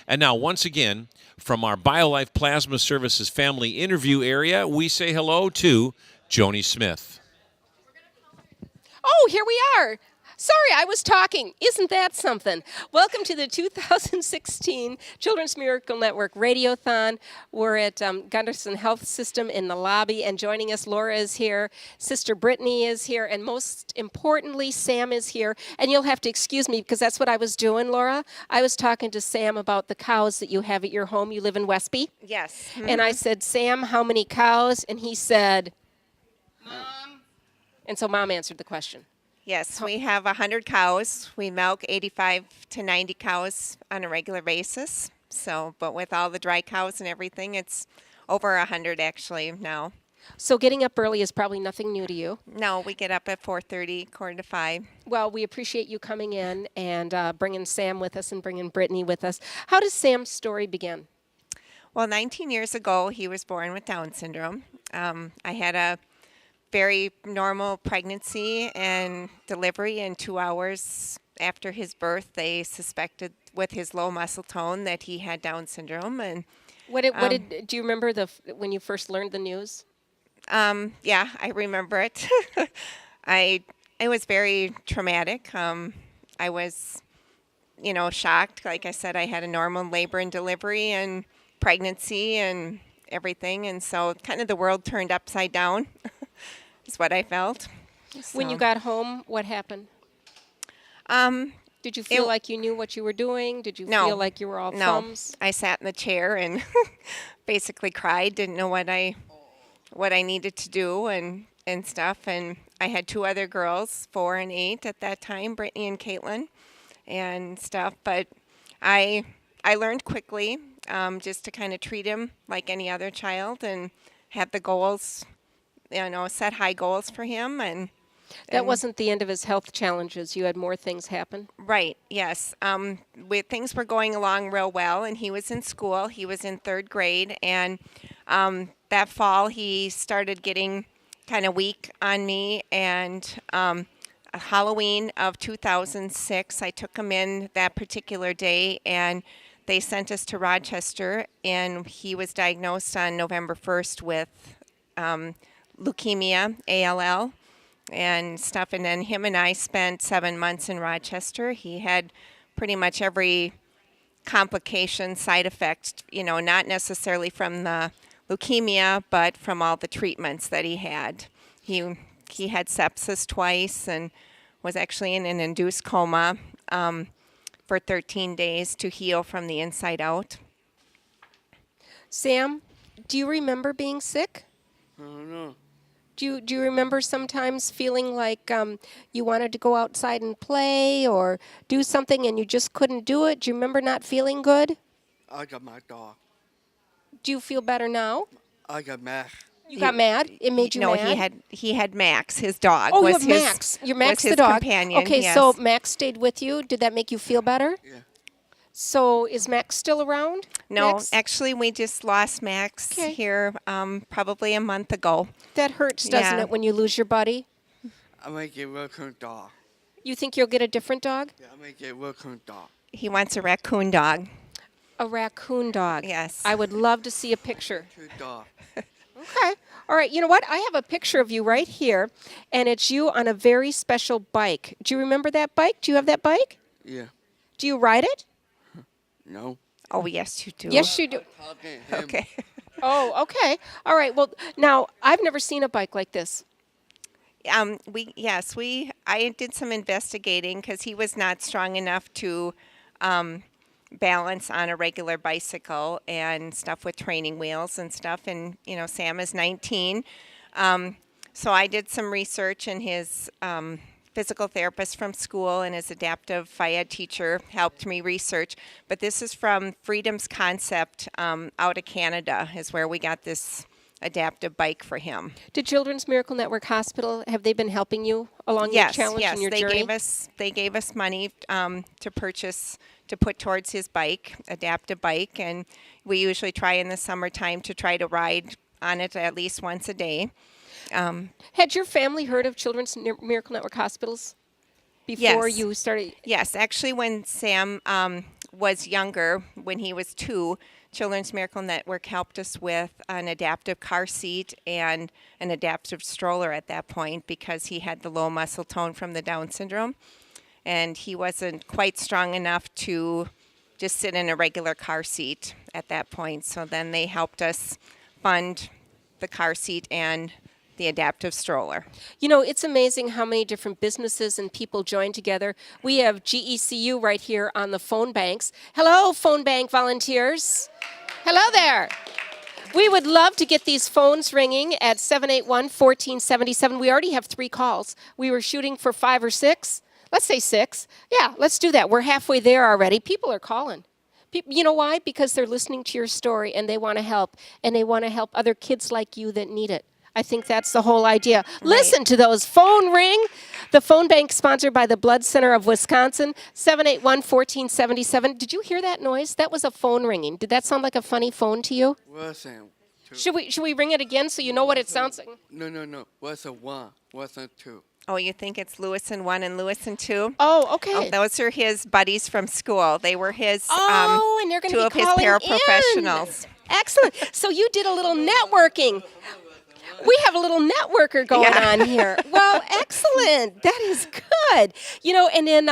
And now, once again, from our BioLife Plasma Services family interview area, we say hello to Joni Smith. Oh, here we are. Sorry, I was talking. Isn't that something? Welcome to the 2016 Children's Miracle Network Radiothon. We're at Gunderson Health System in the lobby, and joining us, Laura is here, Sister Brittany is here, and most importantly, Sam is here. And you'll have to excuse me because that's what I was doing, Laura. I was talking to Sam about the cows that you have at your home. You live in Westby? Yes. And I said, Sam, how many cows? And he said, Mom. And so Mom answered the question. Yes, we have 100 cows. We milk 85 to 90 cows on a regular basis. So, but with all the dry cows and everything, it's over 100 actually now. So getting up early is probably nothing new to you. No, we get up at 4:30, quarter to 5. Well, we appreciate you coming in and bringing Sam with us and bringing Brittany with us. How does Sam's story begin? Well, 19 years ago, he was born with Down syndrome. I had a very normal pregnancy and delivery. In 2 hours after his birth, they suspected with his low muscle tone that he had Down syndrome. And do you remember when you first learned the news? yeah, I remember it. It was very traumatic. I was, shocked. Like I said, I had a normal labor and delivery and pregnancy and everything, and so kind of the world turned upside down. Is what I felt. When you got home, what happened? Did you feel like you knew what you were doing? Did you feel like you were all thumbs? I sat in the chair and basically cried. Didn't know what I needed to do and stuff. And I had 2 other girls, 4 and 8 at that time, Brittany and Caitlin, and stuff. But I learned quickly just to kind of treat him like any other child and have the goals. Set high goals for him. And that wasn't the end of his health challenges. You had more things happen? Right, yes. Things were going along real well, and he was in school. He was in 3rd grade, and that fall he started getting kind of weak on me, and Halloween of 2006, I took him in that particular day, and they sent us to Rochester, and he was diagnosed on November 1st with leukemia, ALL, and stuff. And then him and I spent 7 months in Rochester. He had pretty much every complication, side effect, not necessarily from the leukemia, but from all the treatments that he had. He had sepsis twice and was actually in an induced coma for 13 days to heal from the inside out. Sam, do you remember being sick? I don't know. Do you remember sometimes feeling like you wanted to go outside and play or do something and you just couldn't do it? Do you remember not feeling good? I got my dog. Do you feel better now? I got mad. You got mad? It made you mad? No, he had Max, his dog. Oh, you have Max. Your Max was the his dog. companion. Okay, yes. so Max stayed with you. Did that make you feel better? Yeah. So is Max still around? No, Max? actually, we just lost Max here probably a month ago. That hurts, doesn't Yeah. it, when you lose your buddy? I might get welcome dog. You think you'll get a different dog? Yeah, I might get welcome dog. He wants a raccoon dog. A raccoon dog. Yes. I would love to see a picture. 2 dog. Okay. All right. You know what? I have a picture of you right here, and it's you on a very special bike. Do you remember that bike? Do you have that bike? Yeah. Do you ride it? No. Oh, yes, you do. Yes, you do. Talking to him. Okay. Oh, okay. All right. Well, now, I've never seen a bike like this. I did some investigating because he was not strong enough to balance on a regular bicycle and stuff with training wheels and stuff. And, Sam is 19. So I did some research, and his physical therapist from school and his adaptive phys ed teacher helped me research. But this is from Freedom's Concept out of Canada is where we got this adaptive bike for him. Did Children's Miracle Network Hospital, have they been helping you along your challenge and your journey? They gave us money to purchase, to put towards his bike, adaptive bike, and we usually try in the summertime to try to ride on it at least once a day. Had your family heard of Children's Miracle Network hospitals before Yes. you started? Yes, actually when Sam was younger, when he was 2, Children's Miracle Network helped us with an adaptive car seat and an adaptive stroller at that point because he had the low muscle tone from the Down syndrome. And he wasn't quite strong enough to just sit in a regular car seat at that point. So then they helped us fund the car seat and the adaptive stroller. You know, it's amazing how many different businesses and people join together. We have GECU right here on the phone banks. Hello, phone bank volunteers. Hello there. We would love to get these phones ringing at 781-1477. We already have 3 calls. We were shooting for 5 or 6. Let's say 6. Yeah, let's do that. We're halfway there already. People are calling. You know why? Because they're listening to your story and they want to help. And they want to help other kids like you that need it. I think that's the whole idea. Right. Listen to those. Phone ring. The phone bank sponsored by the Blood Center of Wisconsin, 781-1477. Did you hear that noise? That was a phone ringing. Did that sound like a funny phone to you? Wasn't 2. Should we ring it again so you know what it sounds like? No. Wasn't 1. Wasn't 2. Oh, you think it's Lewison 1 and Lewison 2? Oh, okay. Oh, those are his buddies from school. They were his and they're going 2 to of be his calling paraprofessionals. in. Excellent. So you did a little networking. We have a little networker going on here. Well, excellent. That is good. You know, and then,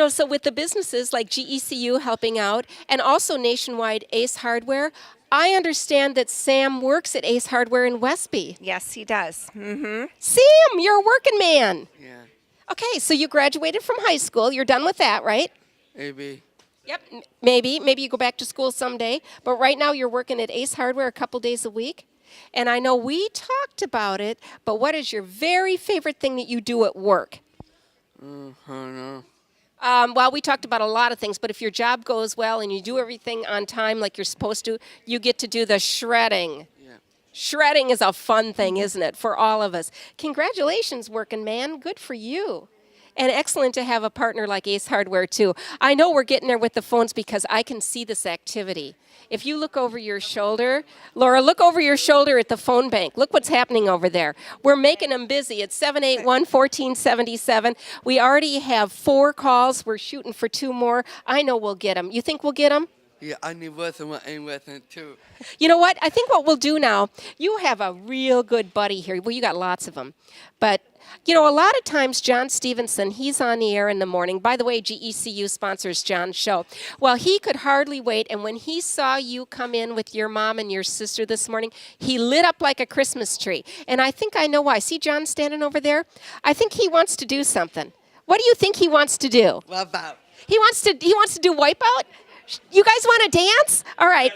so with the businesses like GECU helping out and also nationwide Ace Hardware, I understand that Sam works at Ace Hardware in Westby. Yes, he does. Mm-hmm. Sam, you're a working man. Yeah. Okay, so you graduated from high school. You're done with that, right? Maybe. Yep, maybe. Maybe you go back to school someday. But right now you're working at Ace Hardware a couple days a week. And I know we talked about it, but what is your very favorite thing that you do at work? I don't know. Well, we talked about a lot of things, but if your job goes well and you do everything on time like you're supposed to, you get to do the shredding. Yeah. Shredding is a fun thing, isn't it, for all of us? Congratulations, working man. Good for you. And excellent to have a partner like Ace Hardware, too. I know we're getting there with the phones because I can see this activity. If you look over your shoulder, Laura, look over your shoulder at the phone bank. Look what's happening over there. We're making them busy. It's 781-1477. We already have 4 calls. We're shooting for 2 more. I know we'll get them. You think we'll get them? Yeah, I need Wasn't 1 and Wasn't 2. You know what? I think what we'll do now, you have a real good buddy here. Well, you got lots of them. But, you know, a lot of times John Stevenson, he's on the air in the morning. By the way, GECU sponsors John's show. Well, he could hardly wait. And when he saw you come in with your mom and your sister this morning, he lit up like a Christmas tree. And I think I know why. See John standing over there? I think he wants to do something. What do you think he wants to do? What about? He wants to do Wipeout? You guys want to dance? All right,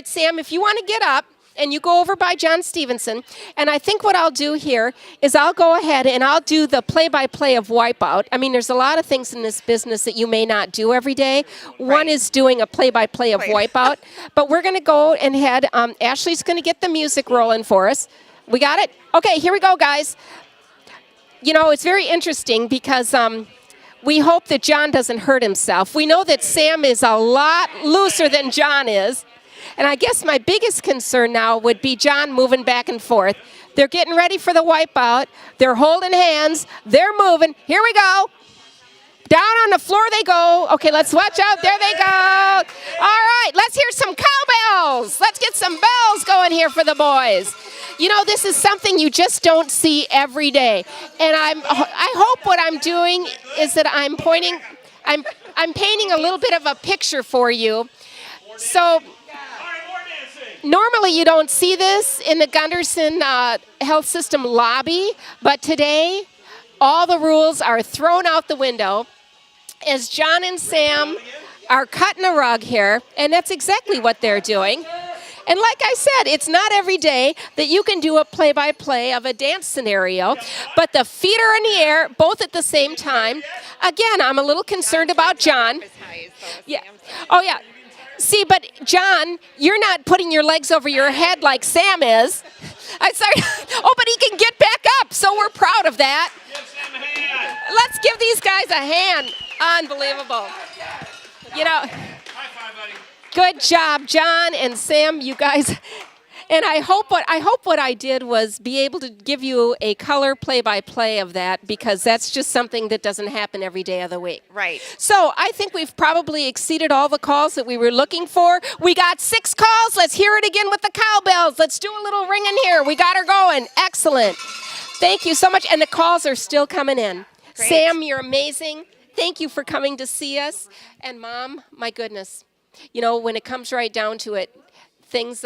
Sam, if you want to get up and you go over by John Stevenson, and I think what I'll do here is I'll go ahead and I'll do the play-by-play of Wipeout. I mean, there's a lot of things in this business that you may not do every day. One is doing a play-by-play of Wipeout, but we're going to go and head. Ashley's going to get the music rolling for us. We got it? Okay, here we go, guys. You know, it's very interesting because we hope that John doesn't hurt himself. We know that Sam is a lot looser than John is. And I guess my biggest concern now would be John moving back and forth. They're getting ready for the Wipeout. They're holding hands. They're moving. Here we go. Down on the floor they go. Okay, let's watch out. There they go. All right, let's hear some cowbells. Let's get some bells going here for the boys. You know, this is something you just don't see every day. And I hope what I'm doing is that I'm painting a little bit of a picture for you. So normally you don't see this in the Gunderson Health System lobby, but today all the rules are thrown out the window as John and Sam are cutting a rug here, and that's exactly what they're doing. And like I said, it's not every day that you can do a play-by-play of a dance scenario, but the feet are in the air, both at the same time. Again, I'm a little concerned about John. Yeah. Oh, yeah. See, but John, you're not putting your legs over your head like Sam is. I'm sorry. Oh, but he can get back up, so we're proud of that. Let's give these guys a hand. Unbelievable. You know, good job, John and Sam. You guys, And I hope what I did was be able to give you a color play-by-play of that, because that's just something that doesn't happen every day of the week. Right. So I think we've probably exceeded all the calls that we were looking for. We got 6 calls. Let's hear it again with the cowbells. Let's do a little ringing here. We got her going. Excellent. Thank you so much. And the calls are still coming in. Great. Sam, you're amazing. Thank you for coming to see us. And Mom, my goodness, you know, when it comes right down to it, things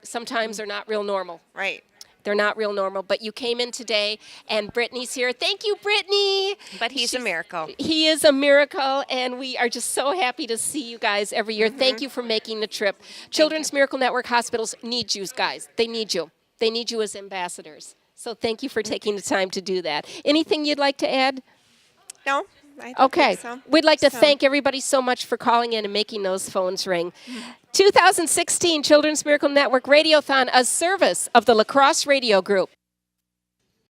sometimes are not real normal. Right. They're not real normal, but you came in today, and Brittany's here. Thank you, Brittany. But he's a miracle. He is a miracle, and we are just so happy to see you guys every year. Thank you for making the trip. Children's Miracle Network hospitals need you guys. They need you. They need you as ambassadors. So thank you for taking the time to do that. Anything you'd like to add? No? I don't Okay. think so. We'd like to So- thank everybody so much for calling in and making those phones ring. 2016 Children's Miracle Network Radiothon, a service of the La Crosse Radio Group.